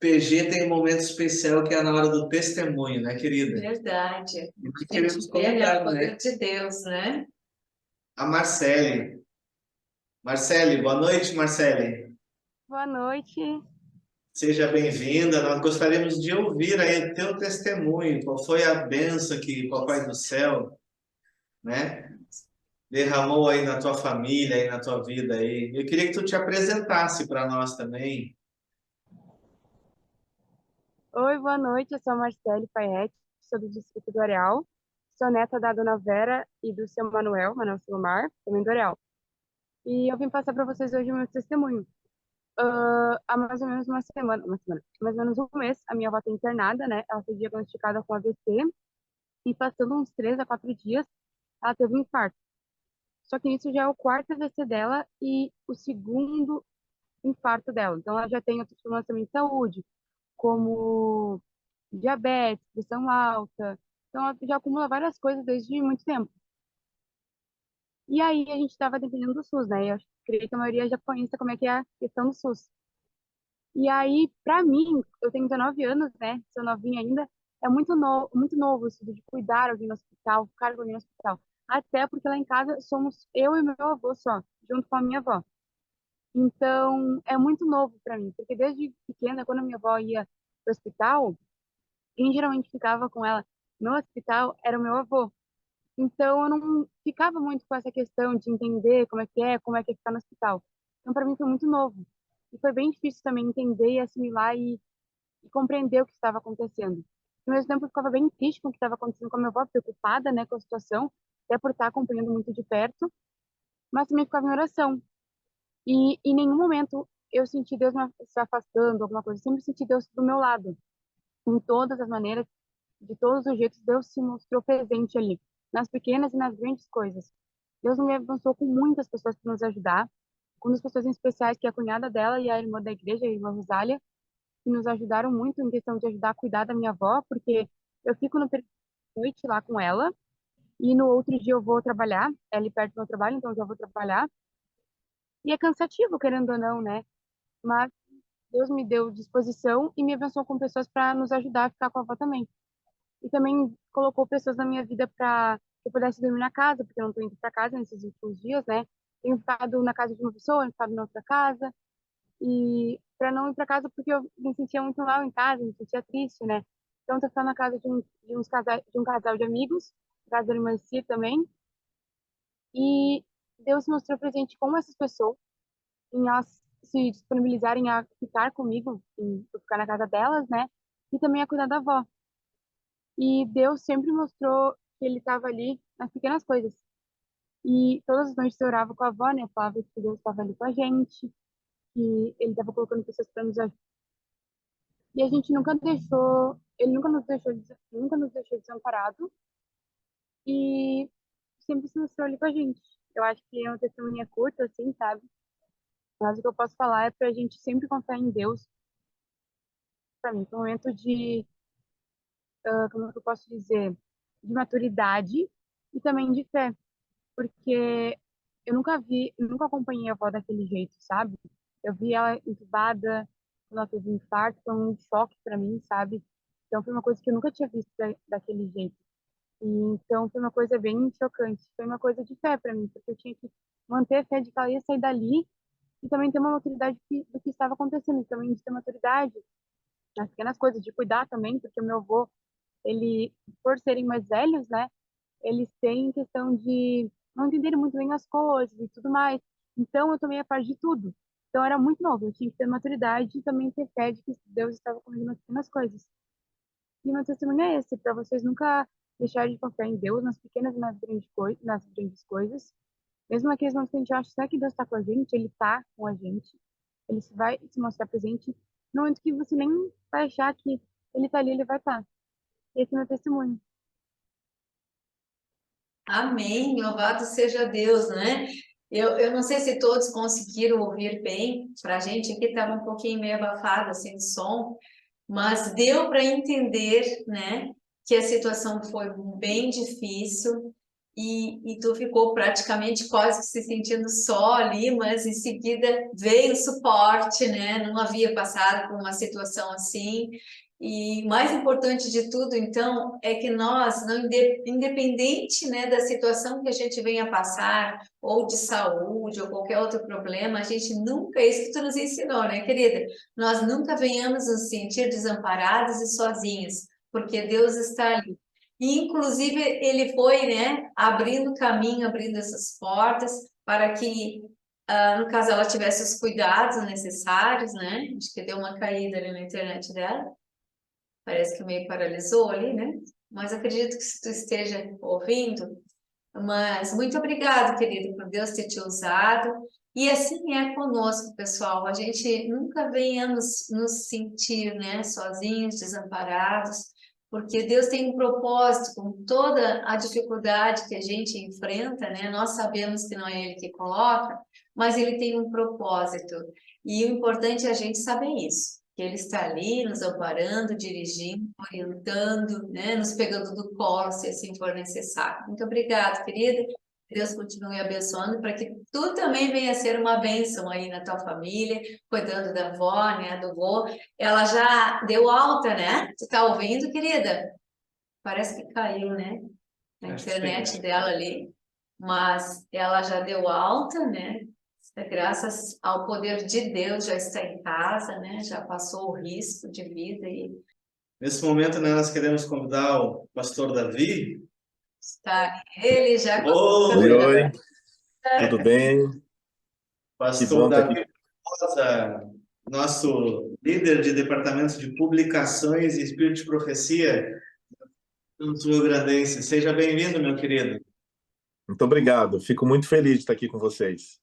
PG tem um momento especial que é na hora do testemunho, né, querida? Verdade. E nós A gente queremos vê, né, o colocar, né, poder de Deus, né? a Marcele. Marcele, boa noite, Marcele. Boa noite. Seja bem-vinda. Nós gostaríamos de ouvir aí o teu testemunho. Qual foi a bênção que o Papai do Céu, né, derramou aí na tua família, aí na tua vida aí. Eu queria que tu te apresentasse para nós também. Oi, boa noite. Eu sou a Marcele Paet, sou do Distrito do Areal. Sou neta da Dona Vera e do seu Manuel Silomar, também do Areal. E eu vim passar para vocês hoje o meu testemunho. Há mais ou menos mais ou menos um mês, a minha avó está internada, né? Ela foi diagnosticada com AVC e passando uns 3 a 4 dias, ela teve um infarto. Só que isso já é o quarto AVC dela e o segundo infarto dela. Então ela já tem outros problemas também de saúde, como diabetes, pressão alta. Então, ela já acumula várias coisas desde muito tempo. E aí, a gente estava dependendo do SUS, né? Eu creio que a maioria já conhece como é que é a questão do SUS. E aí, para mim, eu tenho 19 anos, né? Sou novinha ainda. É muito novo isso de cuidar alguém no hospital, ficar com alguém no hospital. Até porque lá em casa somos eu e meu avô só, junto com a minha avó. Então, é muito novo para mim, porque desde pequena, quando a minha avó ia para o hospital, quem geralmente ficava com ela no hospital era o meu avô. Então, eu não ficava muito com essa questão de entender como é que é ficar no hospital. Então, para mim foi muito novo. E foi bem difícil também entender e assimilar e compreender o que estava acontecendo. Ao mesmo tempo, eu ficava bem triste com o que estava acontecendo com a minha avó, preocupada, né, com a situação, até por estar acompanhando muito de perto, mas também ficava em oração. E em nenhum momento eu senti Deus se afastando, alguma coisa. Eu sempre senti Deus do meu lado, em todas as maneiras, de todos os jeitos, Deus se mostrou presente ali, nas pequenas e nas grandes coisas. Deus me abençoou com muitas pessoas para nos ajudar, com duas pessoas em especiais, que é a cunhada dela e a irmã da igreja, a irmã Rosália, que nos ajudaram muito em questão de ajudar a cuidar da minha avó, porque eu fico no período da noite lá com ela, e no outro dia eu vou trabalhar, é ali perto do meu trabalho, então eu já vou trabalhar, e é cansativo, querendo ou não, né? Mas Deus me deu disposição e me abençoou com pessoas para nos ajudar a ficar com a avó também. E também colocou pessoas na minha vida para que eu pudesse dormir na casa, porque eu não estou indo para casa nesses últimos dias, né? Tenho ficado na casa de uma pessoa, tenho ficado na outra casa, e para não ir para casa porque eu me sentia muito mal em casa, me sentia triste, né? Então, estou ficando na casa de um casal de amigos, na casa da irmã Cia também, e Deus se mostrou presente com essas pessoas, em elas se disponibilizarem a ficar comigo, em eu ficar na casa delas, né? E também a cuidar da avó. E Deus sempre mostrou que ele estava ali nas pequenas coisas. E todas as noites eu orava com a avó, né? Falava que Deus estava ali com a gente, que ele estava colocando pessoas para nos ajudar. E a gente nunca deixou, ele nunca nos deixou desamparado e sempre se mostrou ali com a gente. Eu acho que é uma testemunha curta, assim, sabe? Mas o que eu posso falar é pra gente sempre confiar em Deus. Para mim, foi um momento de, como é que eu posso dizer, de maturidade e também de fé. Porque nunca acompanhei a avó daquele jeito, sabe? Eu vi ela entubada, quando ela teve um infarto, foi um choque para mim, sabe? Então foi uma coisa que eu nunca tinha visto daquele jeito. E, então foi uma coisa bem chocante, foi uma coisa de fé para mim, porque eu tinha que manter a fé de que ela ia sair dali e também ter uma maturidade do que estava acontecendo, e também de ter maturidade nas pequenas coisas, de cuidar também, porque o meu avô, ele, por serem mais velhos, né? Eles têm questão de não entenderem muito bem as coisas e tudo mais. Então, eu tomei a parte de tudo. Então, era muito novo. Eu tinha que ter maturidade e também ter fé de que Deus estava comigo nas pequenas coisas. E meu testemunho é esse, para vocês nunca deixarem de confiar em Deus nas pequenas e nas grandes coisas. Mesmo naqueles momentos que a gente acha, será que Deus está com a gente? Ele está com a gente. Ele vai se mostrar presente. No momento que você nem vai achar que ele está ali, ele vai estar. Esse é o meu testemunho. Amém, louvado seja Deus, né? Eu não sei se todos conseguiram ouvir bem, para a gente aqui estava um pouquinho meio abafado assim de som, mas deu para entender, né, que a situação foi bem difícil e tu ficou praticamente quase que se sentindo só ali, mas em seguida veio o suporte, né? Não havia passado por uma situação assim. E mais importante de tudo, então, é que nós, não independente, né, da situação que a gente venha passar, ou de saúde, ou qualquer outro problema, a gente nunca, é isso que tu nos ensinou, né, querida? Nós nunca venhamos nos sentir desamparados e sozinhos, porque Deus está ali. E, inclusive, ele foi, né, abrindo caminho, abrindo essas portas para que, no caso, ela tivesse os cuidados necessários, né? Acho que deu uma caída ali na internet dela. Parece que meio paralisou ali, né? Mas acredito que se tu esteja ouvindo, mas muito obrigado, querido, por Deus ter te usado. E assim é conosco, pessoal. A gente nunca venha nos sentir, né, sozinhos, desamparados, porque Deus tem um propósito com toda a dificuldade que a gente enfrenta, né? Nós sabemos que não é Ele que coloca, mas Ele tem um propósito. E o importante é a gente saber isso, que Ele está ali nos amparando, dirigindo, orientando, né? Nos pegando do colo, se assim for necessário. Muito obrigada, querida. Deus continue abençoando para que tu também venha ser uma bênção aí na tua família, cuidando da avó, né, do vô. Ela já deu alta, né? Tu tá ouvindo, querida? Parece que caiu, né? Na Acho que sim. internet dela ali. Mas ela já deu alta, né? Graças ao poder de Deus, já está em casa, né? Já passou o risco de vida e Nesse momento, né, nós queremos convidar o pastor Davi. está ele já Oi, oi, tudo bem? Que Pastor bom estar aqui. Davi Rosa, nosso líder de departamento de publicações e Espírito de Profecia do Sul Grandense. Seja bem-vindo, meu querido. Muito obrigado, fico muito feliz de estar aqui com vocês.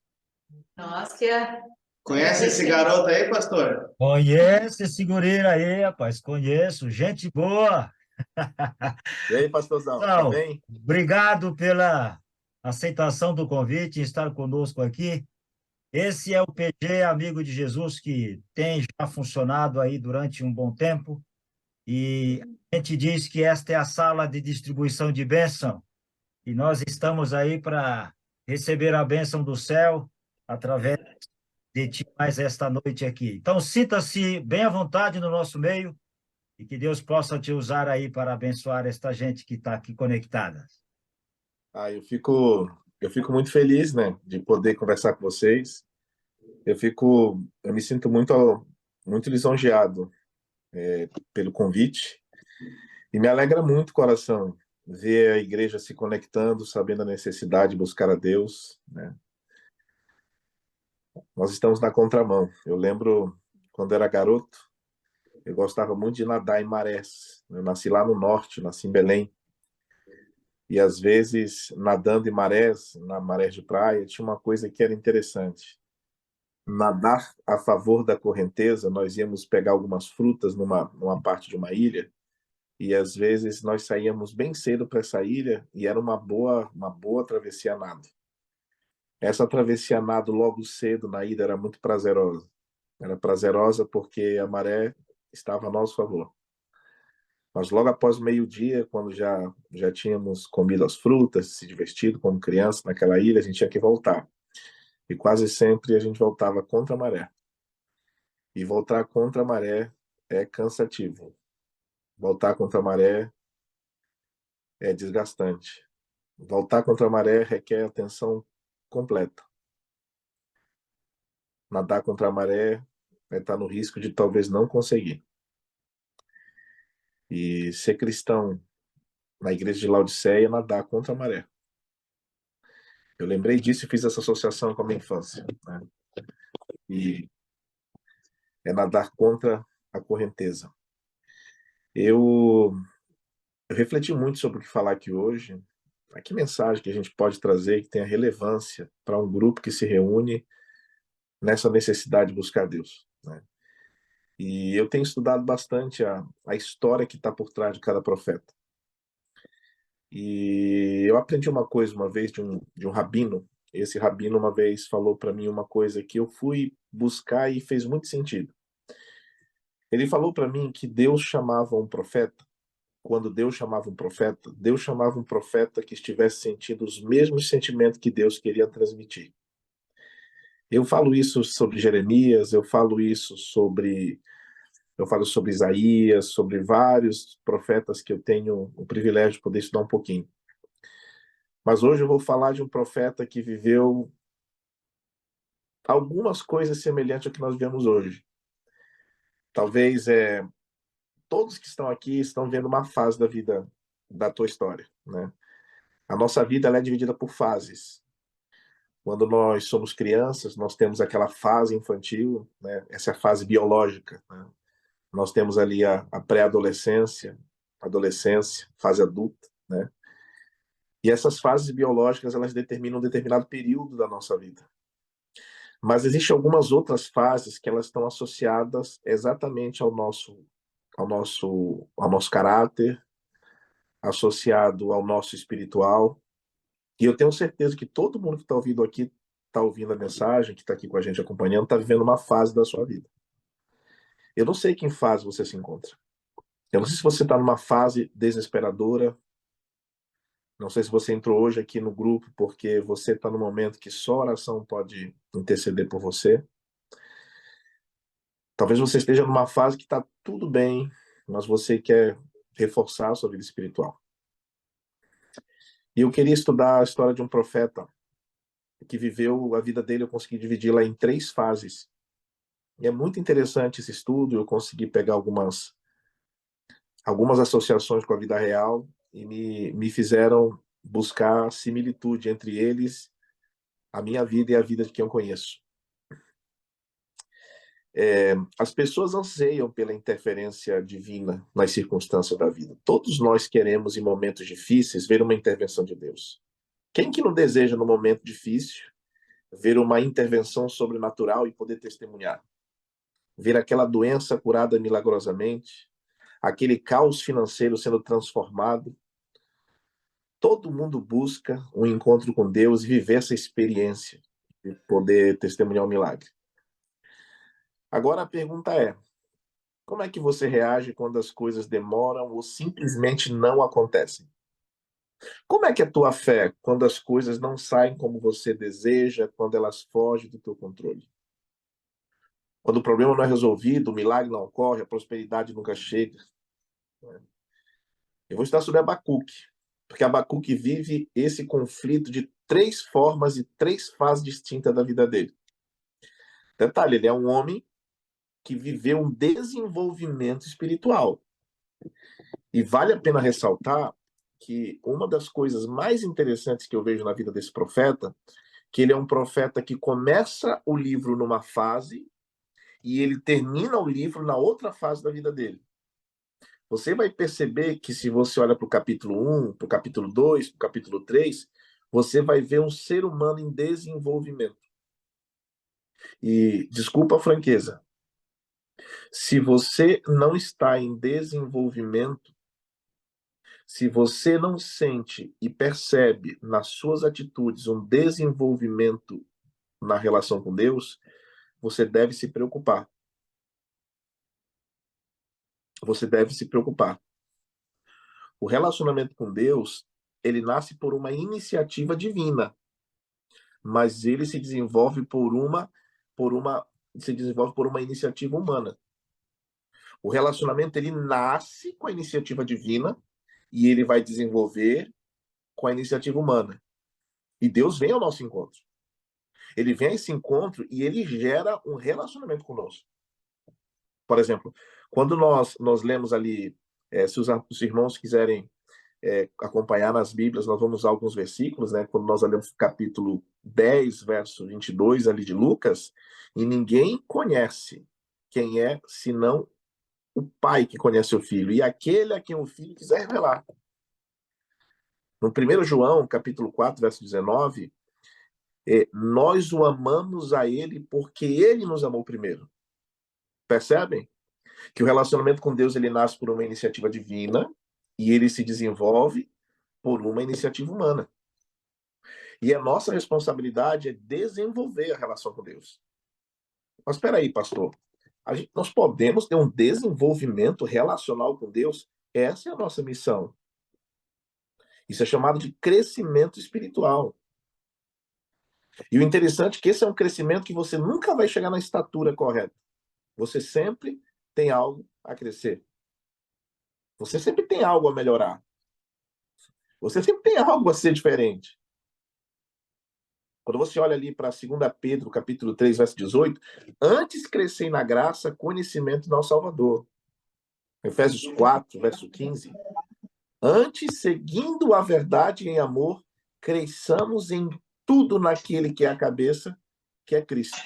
nós que é. Conhece esse garoto aí, pastor? Conhece esse guri aí, rapaz? Conheço, gente boa. E aí, pastorzão, tá Então, bem? obrigado pela aceitação do convite e estar conosco aqui. Esse é o PG Amigo de Jesus, que tem já funcionado aí durante um bom tempo. E a gente diz que esta é a sala de distribuição de bênção. E nós estamos aí para receber a bênção do céu através de ti mais esta noite aqui. Então, sinta-se bem à vontade no nosso meio e que Deus possa te usar aí para abençoar esta gente que está aqui conectada. Eu fico muito feliz, né, de poder conversar com vocês. Eu me sinto muito lisonjeado pelo convite e me alegra muito o coração ver a igreja se conectando, sabendo a necessidade de buscar a Deus, né? Nós estamos na contramão. Eu lembro quando era garoto, eu gostava muito de nadar em marés. Eu nasci lá no norte, nasci em Belém. E às vezes, nadando em marés, na maré de praia, tinha uma coisa que era interessante. Nadar a favor da correnteza, nós íamos pegar algumas frutas numa parte de uma ilha, e às vezes nós saíamos bem cedo para essa ilha, e era uma boa travessia a nado. Essa travessia a nado logo cedo na ilha era muito prazerosa. Era prazerosa porque a maré estava a nosso favor. Mas logo após o meio-dia, quando já tínhamos comido as frutas, se divertido como criança naquela ilha, a gente tinha que voltar. E quase sempre a gente voltava contra a maré. E voltar contra a maré é cansativo. Voltar contra a maré é desgastante. Voltar contra a maré requer atenção completa. Nadar contra a maré é estar no risco de talvez não conseguir. E ser cristão na igreja de Laodiceia é nadar contra a maré. Eu lembrei disso e fiz essa associação com a minha infância, né? E é nadar contra a correnteza. Eu refleti muito sobre o que falar aqui hoje. Que mensagem que a gente pode trazer que tenha relevância para um grupo que se reúne nessa necessidade de buscar Deus, né? E eu tenho estudado bastante a história que está por trás de cada profeta. E eu aprendi uma coisa uma vez de um rabino. Esse rabino uma vez falou para mim uma coisa que eu fui buscar e fez muito sentido. Ele falou para mim que Deus chamava um profeta quando Deus chamava um profeta que estivesse sentindo os mesmos sentimentos que Deus queria transmitir. Eu falo isso sobre Jeremias, eu falo sobre Isaías, sobre vários profetas que eu tenho o privilégio de poder estudar um pouquinho. Mas hoje eu vou falar de um profeta que viveu algumas coisas semelhantes ao que nós vemos hoje. Talvez todos que estão aqui estão vendo uma fase da vida da tua história, né? A nossa vida ela é dividida por fases. Quando nós somos crianças, nós temos aquela fase infantil, né? Essa é a fase biológica, né? Nós temos ali a pré-adolescência, adolescência, fase adulta, né? E essas fases biológicas, elas determinam um determinado período da nossa vida. Mas existem algumas outras fases que elas estão associadas exatamente ao nosso caráter, associado ao nosso espiritual. E eu tenho certeza que todo mundo que está ouvindo aqui, está ouvindo a mensagem, que está aqui com a gente acompanhando, está vivendo uma fase da sua vida. Eu não sei que fase você se encontra. Eu não sei se você está numa fase desesperadora. Não sei se você entrou hoje aqui no grupo porque você está no momento que só oração pode interceder por você. Talvez você esteja numa fase que está tudo bem, mas você quer reforçar a sua vida espiritual. E eu queria estudar a história de um profeta que viveu a vida dele, eu consegui dividi-la em 3 fases. E é muito interessante esse estudo, eu consegui pegar algumas associações com a vida real e me fizeram buscar similitude entre eles, a minha vida e a vida de quem eu conheço. As pessoas anseiam pela interferência divina nas circunstâncias da vida. Todos nós queremos, em momentos difíceis, ver uma intervenção de Deus. Quem que não deseja, no momento difícil, ver uma intervenção sobrenatural e poder testemunhar? Ver aquela doença curada milagrosamente, aquele caos financeiro sendo transformado. Todo mundo busca um encontro com Deus e viver essa experiência de poder testemunhar o milagre. Agora a pergunta é: como é que você reage quando as coisas demoram ou simplesmente não acontecem? Como é que é a tua fé quando as coisas não saem como você deseja, quando elas fogem do teu controle? Quando o problema não é resolvido, o milagre não ocorre, a prosperidade nunca chega. Eu vou estudar sobre Abacuque, porque Abacuque vive esse conflito de 3 formas e 3 fases distintas da vida dele. Detalhe, ele é um homem que viveu um desenvolvimento espiritual. E vale a pena ressaltar que uma das coisas mais interessantes que eu vejo na vida desse profeta, que ele é um profeta que começa o livro numa fase e ele termina o livro na outra fase da vida dele. Você vai perceber que se você olha para o capítulo 1, para o capítulo 2, para o capítulo 3, você vai ver um ser humano em desenvolvimento. E, desculpa a franqueza, se você não está em desenvolvimento, se você não sente e percebe nas suas atitudes um desenvolvimento na relação com Deus, você deve se preocupar. Você deve se preocupar. O relacionamento com Deus, ele nasce por uma iniciativa divina, mas ele se desenvolve por uma iniciativa humana. O relacionamento ele nasce com a iniciativa divina e ele vai desenvolver com a iniciativa humana. E Deus vem ao nosso encontro. Ele vem a esse encontro e ele gera um relacionamento conosco. Por exemplo, quando nós lemos ali, se os irmãos quiserem acompanhar nas Bíblias, nós vamos usar alguns versículos, né? Quando nós lemos capítulo 10, verso 22 ali de Lucas, e ninguém conhece quem é, senão o pai que conhece o filho, e aquele a quem o filho quiser revelar. No 1 João, capítulo 4, verso 19, nós o amamos a ele porque ele nos amou primeiro. Percebem? Que o relacionamento com Deus ele nasce por uma iniciativa divina e ele se desenvolve por uma iniciativa humana. E a nossa responsabilidade é desenvolver a relação com Deus. Mas espera aí, pastor. Nós podemos ter um desenvolvimento relacional com Deus Essa é a nossa missão. Isso é chamado de crescimento espiritual. E o interessante é que esse é um crescimento que você nunca vai chegar na estatura correta. Você sempre tem algo a crescer. Você sempre tem algo a melhorar. Você sempre tem algo a ser diferente. Quando você olha ali para 2 Pedro, capítulo 3, verso 18, antes crescei na graça, conhecimento do nosso Salvador. Efésios 4, verso 15. Antes, seguindo a verdade em amor, cresçamos em tudo naquele que é a cabeça, que é Cristo.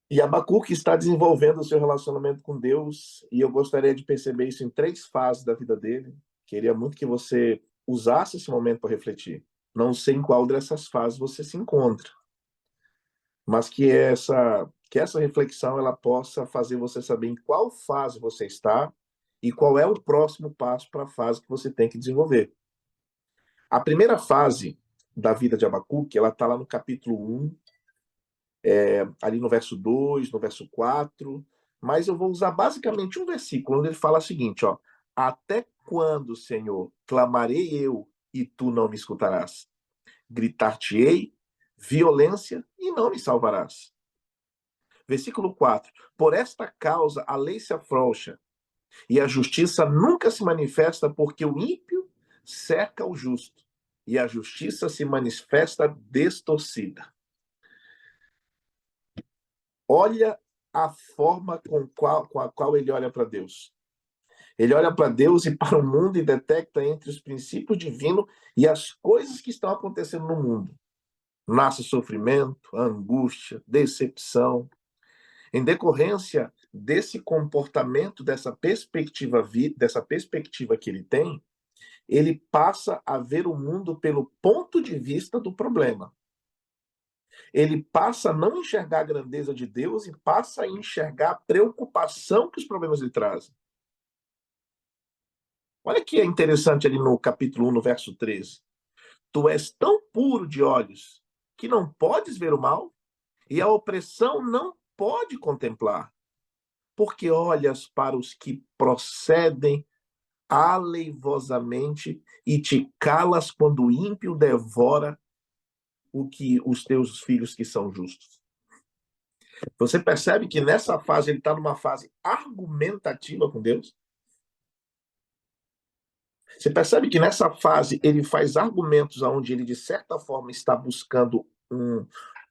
E Abacuque está desenvolvendo o seu relacionamento com Deus, e eu gostaria de perceber isso em 3 fases da vida dele. Queria muito que você usasse esse momento para refletir. Não sei em qual dessas fases você se encontra, mas que essa reflexão ela possa fazer você saber em qual fase você está e qual é o próximo passo para a fase que você tem que desenvolver. A primeira fase da vida de Abacuque, ela está lá no capítulo 1, ali no verso 2, no verso 4, mas eu vou usar basicamente um versículo onde ele fala o seguinte, ó: até quando, Senhor, clamarei eu e tu não me escutarás? Gritar-te-ei violência e não me salvarás. Versículo 4: por esta causa a lei se afrouxa e a justiça nunca se manifesta, porque o ímpio cerca o justo e a justiça se manifesta distorcida. Olha a forma com a qual ele olha para Deus. Ele olha para Deus e para o mundo e detecta entre os princípios divinos e as coisas que estão acontecendo no mundo. Nasce sofrimento, angústia, decepção. Em decorrência desse comportamento, dessa perspectiva que ele tem, ele passa a ver o mundo pelo ponto de vista do problema. Ele passa a não enxergar a grandeza de Deus e passa a enxergar a preocupação que os problemas lhe trazem. Olha que é interessante ali no capítulo 1, no verso 13. Tu és tão puro de olhos que não podes ver o mal, e a opressão não pode contemplar, porque olhas para os que procedem aleivosamente e te calas quando o ímpio devora os teus filhos que são justos. Você percebe que nessa fase ele está numa fase argumentativa com Deus? Você percebe que nessa fase ele faz argumentos onde ele, de certa forma, está buscando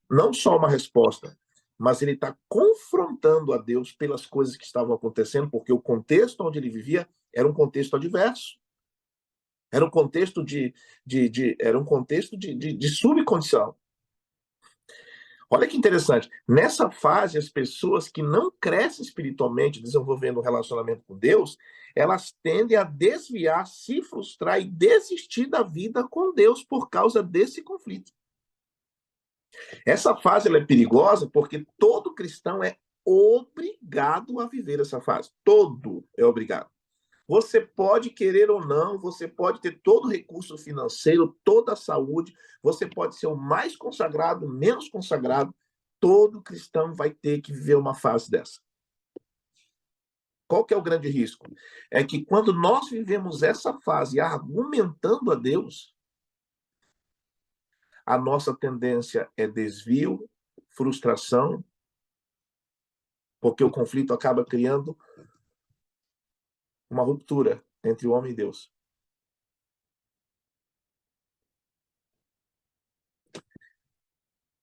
não só uma resposta, mas ele está confrontando a Deus pelas coisas que estavam acontecendo, porque o contexto onde ele vivia era um contexto adverso. Era um contexto de subcondição. Olha que interessante. Nessa fase, as pessoas que não crescem espiritualmente, desenvolvendo um relacionamento com Deus, elas tendem a desviar, se frustrar e desistir da vida com Deus por causa desse conflito. Essa fase ela é perigosa porque todo cristão é obrigado a viver essa fase. Todo é obrigado. Você pode querer ou não, você pode ter todo o recurso financeiro, toda a saúde, você pode ser o mais consagrado, menos consagrado, todo cristão vai ter que viver uma fase dessa. Qual que é o grande risco? É que quando nós vivemos essa fase argumentando a Deus, a nossa tendência é desvio, frustração, porque o conflito acaba criando uma ruptura entre o homem e Deus.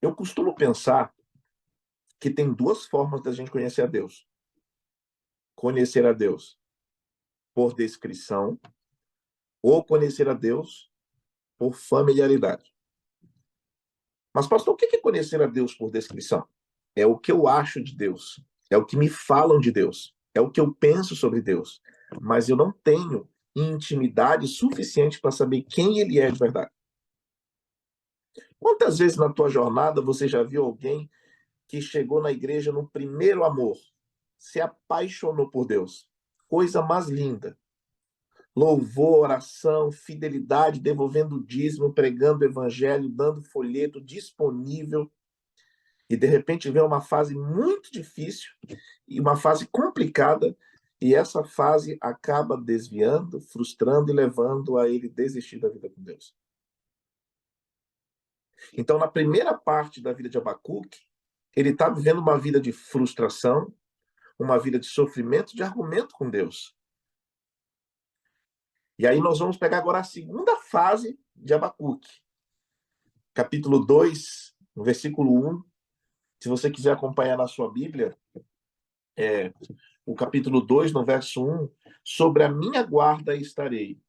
Eu costumo pensar que tem 2 formas da gente conhecer a Deus. Conhecer a Deus por descrição ou conhecer a Deus por familiaridade. Mas, pastor, o que é conhecer a Deus por descrição? É o que eu acho de Deus, é o que me falam de Deus, é o que eu penso sobre Deus, mas eu não tenho intimidade suficiente para saber quem ele é de verdade. Quantas vezes na tua jornada você já viu alguém que chegou na igreja no primeiro amor, se apaixonou por Deus? Coisa mais linda. Louvor, oração, fidelidade, devolvendo dízimo, pregando o evangelho, dando folheto, disponível. E de repente vem uma fase muito difícil e uma fase complicada E essa fase acaba desviando, frustrando e levando a ele desistir da vida com Deus. Então, na primeira parte da vida de Abacuque, ele está vivendo uma vida de frustração, uma vida de sofrimento, de argumento com Deus. E aí nós vamos pegar agora a segunda fase de Abacuque. Capítulo 2, no versículo 1. Se você quiser acompanhar na sua Bíblia, o capítulo 2, no verso 1, sobre a minha guarda estarei,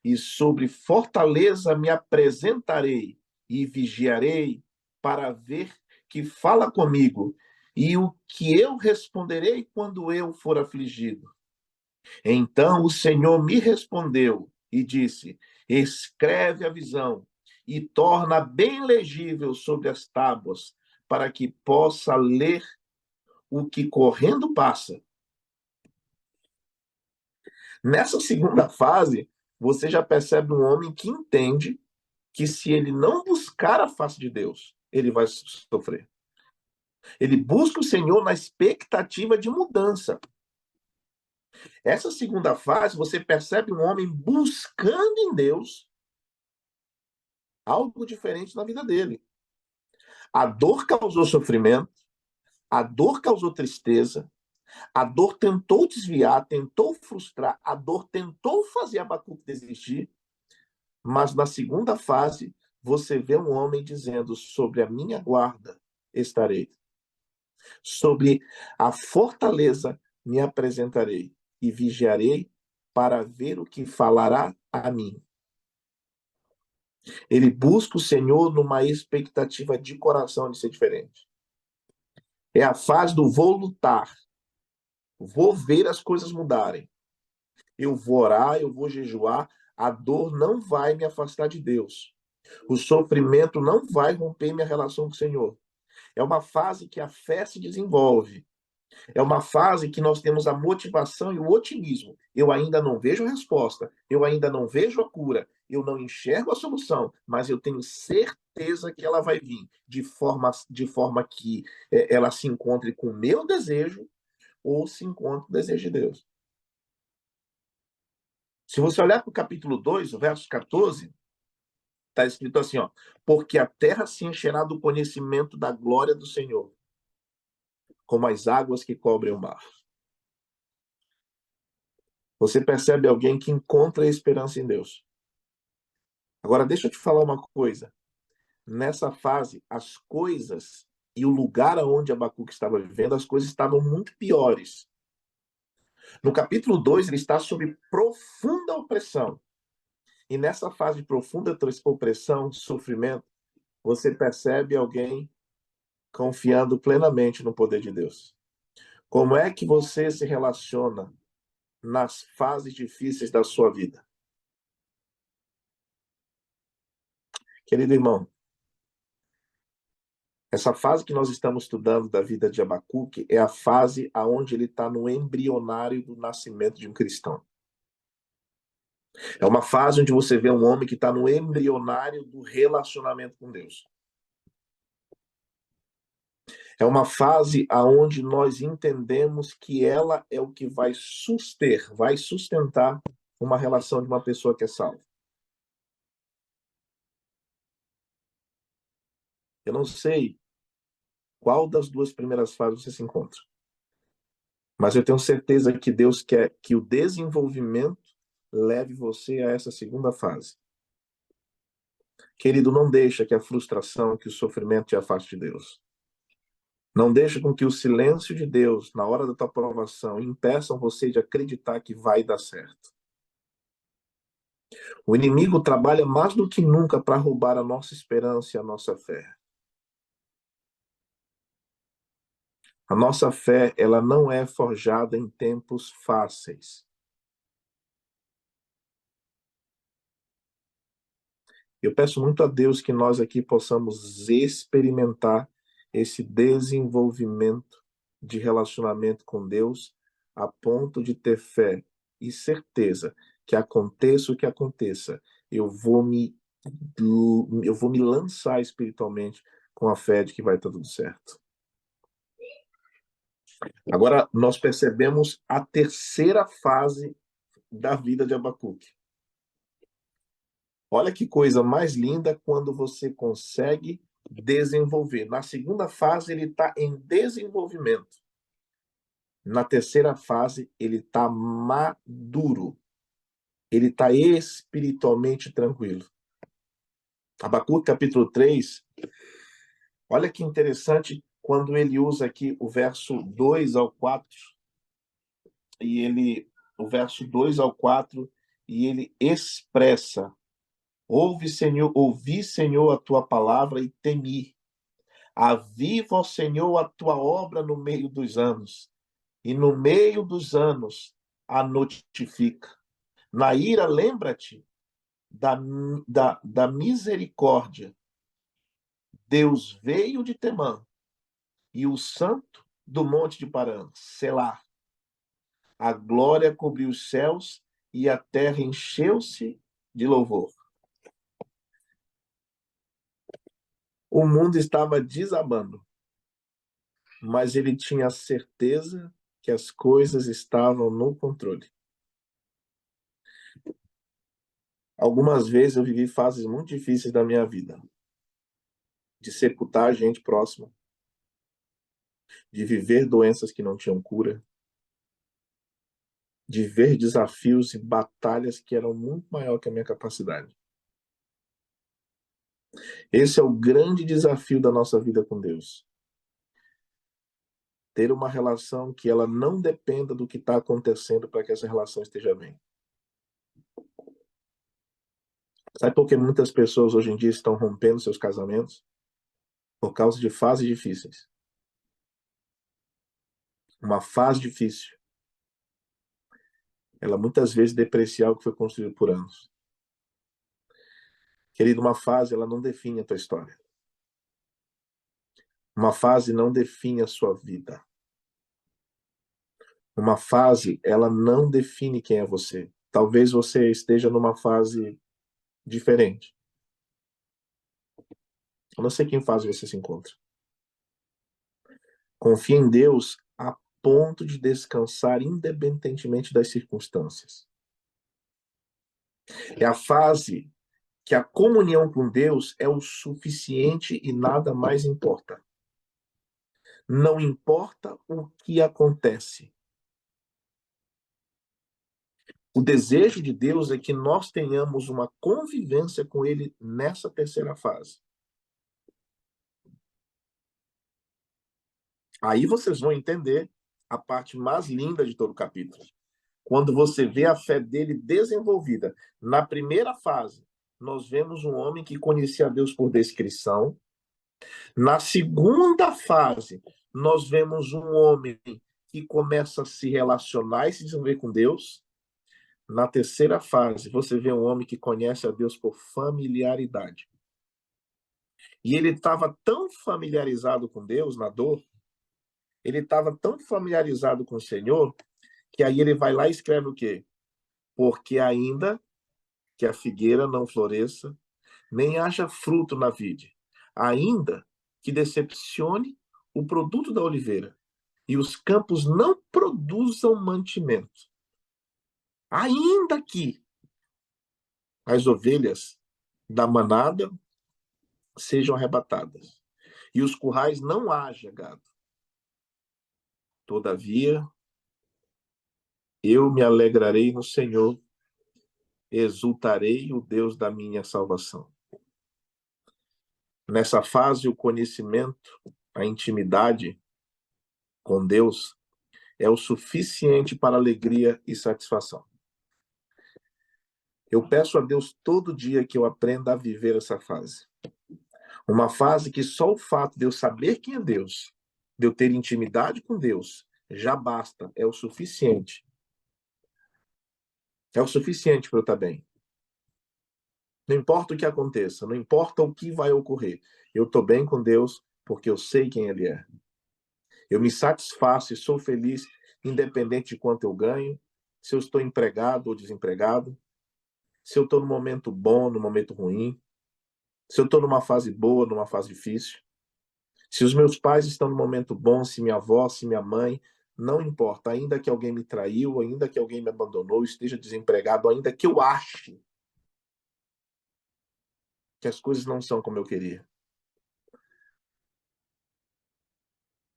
e sobre fortaleza me apresentarei, e vigiarei para ver que fala comigo, e o que eu responderei quando eu for afligido. Então o Senhor me respondeu e disse: escreve a visão e torna bem legível sobre as tábuas, para que possa ler o que correndo passa. Nessa segunda fase, você já percebe um homem que entende que se ele não buscar a face de Deus, ele vai sofrer. Ele busca o Senhor na expectativa de mudança. Essa segunda fase, você percebe um homem buscando em Deus algo diferente na vida dele. A dor causou sofrimento, a dor causou tristeza, a dor tentou desviar, tentou frustrar, a dor tentou fazer Abacuque desistir, mas na segunda fase, você vê um homem dizendo: sobre a minha guarda estarei, sobre a fortaleza me apresentarei e vigiarei para ver o que falará a mim. Ele busca o Senhor numa expectativa de coração de ser diferente. É a fase do vou lutar, vou ver as coisas mudarem. Eu vou orar, eu vou jejuar, a dor não vai me afastar de Deus. O sofrimento não vai romper minha relação com o Senhor. É uma fase que a fé se desenvolve. É uma fase que nós temos a motivação e o otimismo. Eu ainda não vejo a resposta, eu ainda não vejo a cura, eu não enxergo a solução, mas eu tenho certeza que ela vai vir de forma que ela se encontre com o meu desejo ou se encontre com o desejo de Deus. Se você olhar para o capítulo 2, o verso 14, está escrito assim, ó: porque a terra se encherá do conhecimento da glória do Senhor, como as águas que cobrem o mar. Você percebe alguém que encontra esperança em Deus. Agora, deixa eu te falar uma coisa. Nessa fase, as coisas e o lugar onde Abacuque estava vivendo, as coisas estavam muito piores. No capítulo 2, ele está sob profunda opressão. E nessa fase de profunda opressão, sofrimento, você percebe alguém confiando plenamente no poder de Deus. Como é que você se relaciona nas fases difíceis da sua vida? Querido irmão, essa fase que nós estamos estudando da vida de Abacuque é a fase onde ele está no embrionário do nascimento de um cristão. É uma fase onde você vê um homem que está no embrionário do relacionamento com Deus. É uma fase onde nós entendemos que ela é o que vai sustentar uma relação de uma pessoa que é salva. Eu não sei qual das duas primeiras fases você se encontra, mas eu tenho certeza que Deus quer que o desenvolvimento leve você a essa segunda fase. Querido, não deixa que a frustração, que o sofrimento te afaste de Deus. Não deixa com que o silêncio de Deus, na hora da tua provação, impeçam você de acreditar que vai dar certo. O inimigo trabalha mais do que nunca para roubar a nossa esperança e a nossa fé. A nossa fé, ela não é forjada em tempos fáceis. Eu peço muito a Deus que nós aqui possamos experimentar esse desenvolvimento de relacionamento com Deus a ponto de ter fé e certeza que aconteça o que aconteça, eu vou me lançar espiritualmente com a fé de que vai estar tudo certo. Agora, nós percebemos a terceira fase da vida de Abacuque. Olha que coisa mais linda quando você consegue desenvolver. Na segunda fase, ele está em desenvolvimento. Na terceira fase, ele está maduro. Ele está espiritualmente tranquilo. Abacuque, capítulo 3, olha que interessante quando ele usa aqui o verso 2 ao 4, o verso 2 ao 4, e ele expressa: ouvi, Senhor, a tua palavra e temi. Aviva, ó Senhor, a tua obra no meio dos anos, e no meio dos anos a notifica. Na ira, lembra-te da misericórdia. Deus veio de Temã, e o santo do monte de Parã, Selá. A glória cobriu os céus, e a terra encheu-se de louvor. O mundo estava desabando, mas ele tinha a certeza que as coisas estavam no controle. Algumas vezes eu vivi fases muito difíceis da minha vida, de sepultar gente próxima, de viver doenças que não tinham cura, de ver desafios e batalhas que eram muito maior que a minha capacidade. Esse é o grande desafio da nossa vida com Deus. Ter uma relação que ela não dependa do que está acontecendo para que essa relação esteja bem. Sabe por que muitas pessoas hoje em dia estão rompendo seus casamentos? Por causa de fases difíceis. Uma fase difícil, ela muitas vezes deprecia o que foi construído por anos. Querido, uma fase, ela não define a tua história. Uma fase não define a sua vida. Uma fase, ela não define quem é você. Talvez você esteja numa fase diferente. Eu não sei que fase você se encontra. Confie em Deus a ponto de descansar independentemente das circunstâncias. É a fase que a comunhão com Deus é o suficiente e nada mais importa. Não importa o que acontece. O desejo de Deus é que nós tenhamos uma convivência com Ele nessa terceira fase. Aí vocês vão entender a parte mais linda de todo o capítulo. Quando você vê a fé dele desenvolvida. Na primeira fase, nós vemos um homem que conhecia a Deus por descrição. Na segunda fase, nós vemos um homem que começa a se relacionar e se desenvolver com Deus. Na terceira fase, você vê um homem que conhece a Deus por familiaridade. E ele estava tão familiarizado com Deus na dor, ele estava tão familiarizado com o Senhor, que aí ele vai lá e escreve o quê? Porque ainda que a figueira não floresça, nem haja fruto na vide, ainda que decepcione o produto da oliveira, e os campos não produzam mantimento, ainda que as ovelhas da manada sejam arrebatadas, e os currais não haja gado. Todavia, eu me alegrarei no Senhor, exultarei o Deus da minha salvação. Nessa fase, o conhecimento, a intimidade com Deus é o suficiente para alegria e satisfação. Eu peço a Deus todo dia que eu aprenda a viver essa fase. Uma fase que só o fato de eu saber quem é Deus, de eu ter intimidade com Deus, já basta, é o suficiente. É o suficiente para eu estar bem. Não importa o que aconteça, não importa o que vai ocorrer. Eu estou bem com Deus porque eu sei quem Ele é. Eu me satisfaço e sou feliz, independente de quanto eu ganho, se eu estou empregado ou desempregado, se eu estou no momento bom, no momento ruim, se eu estou numa fase boa, numa fase difícil. Se os meus pais estão no momento bom, se minha avó, se minha mãe, não importa, ainda que alguém me traiu, ainda que alguém me abandonou, esteja desempregado, ainda que eu ache que as coisas não são como eu queria.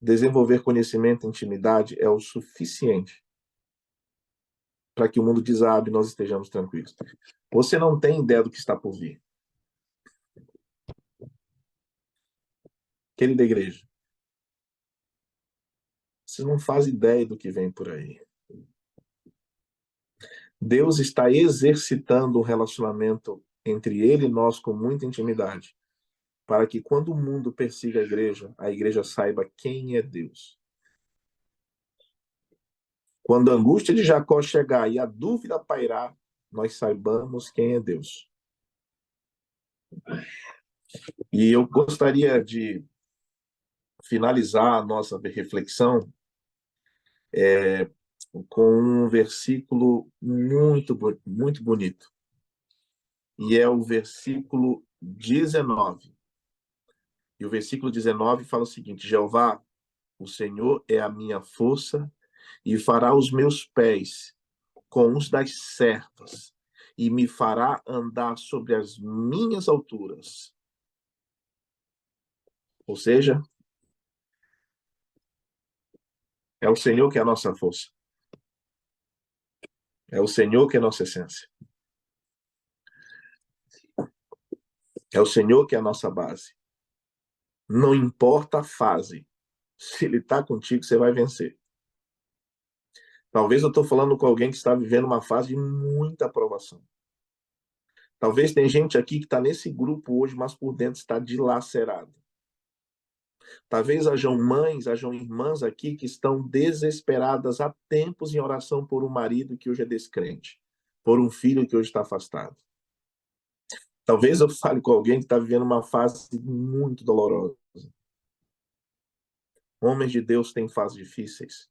Desenvolver conhecimento e intimidade é o suficiente para que o mundo desabe e nós estejamos tranquilos. Você não tem ideia do que está por vir. Querida igreja, você não faz ideia do que vem por aí. Deus está exercitando um relacionamento entre Ele e nós com muita intimidade, para que quando o mundo persiga a igreja saiba quem é Deus. Quando a angústia de Jacó chegar e a dúvida pairar, nós saibamos quem é Deus. E eu gostaria de finalizar a nossa reflexão com um versículo muito bonito. E é o versículo 19. E o versículo 19 fala o seguinte: Jeová, o Senhor é a minha força e fará os meus pés com os das servas e me fará andar sobre as minhas alturas. Ou seja, é o Senhor que é a nossa força. É o Senhor que é a nossa essência. É o Senhor que é a nossa base. Não importa a fase. Se Ele está contigo, você vai vencer. Talvez eu estou falando com alguém que está vivendo uma fase de muita aprovação. Talvez tem gente aqui que está nesse grupo hoje, mas por dentro está dilacerado. Talvez hajam mães, hajam irmãs aqui que estão desesperadas há tempos em oração por um marido que hoje é descrente, por um filho que hoje está afastado. Talvez eu fale com alguém que está vivendo uma fase muito dolorosa. Homens de Deus têm fases difíceis,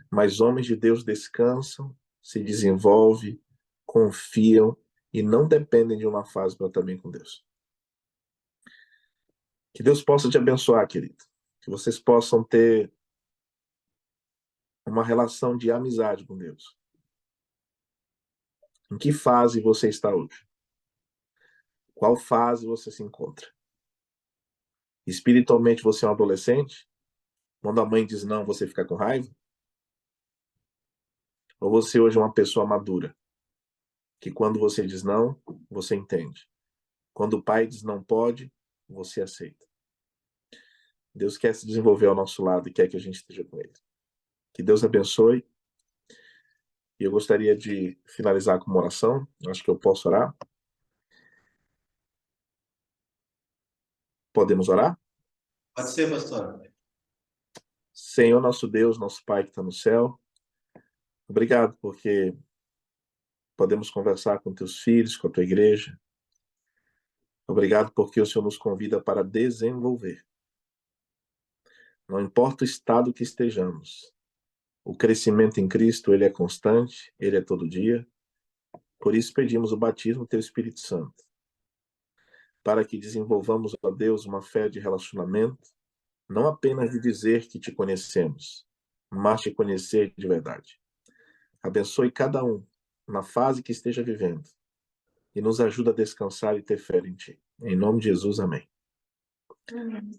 mas homens de Deus descansam, se desenvolvem, confiam e não dependem de uma fase para também com Deus. Que Deus possa te abençoar, querido. Que vocês possam ter uma relação de amizade com Deus. Em que fase você está hoje? Qual fase você se encontra? Espiritualmente você é um adolescente? Quando a mãe diz não, você fica com raiva? Ou você hoje é uma pessoa madura? Que quando você diz não, você entende. Quando o pai diz não pode, você aceita. Deus quer se desenvolver ao nosso lado e quer que a gente esteja com ele. Que Deus abençoe. E eu gostaria de finalizar com uma oração. Acho que eu posso orar. Podemos orar? Pode ser, pastor. Senhor, nosso Deus, nosso Pai que está no céu, obrigado porque podemos conversar com teus filhos, com a tua igreja. Obrigado porque o Senhor nos convida para desenvolver. Não importa o estado que estejamos, o crescimento em Cristo, ele é constante, ele é todo dia. Por isso pedimos o batismo do teu Espírito Santo, para que desenvolvamos, ó Deus, uma fé de relacionamento, não apenas de dizer que te conhecemos, mas te conhecer de verdade. Abençoe cada um na fase que esteja vivendo e nos ajuda a descansar e ter fé em ti. Em nome de Jesus, amém. Amém.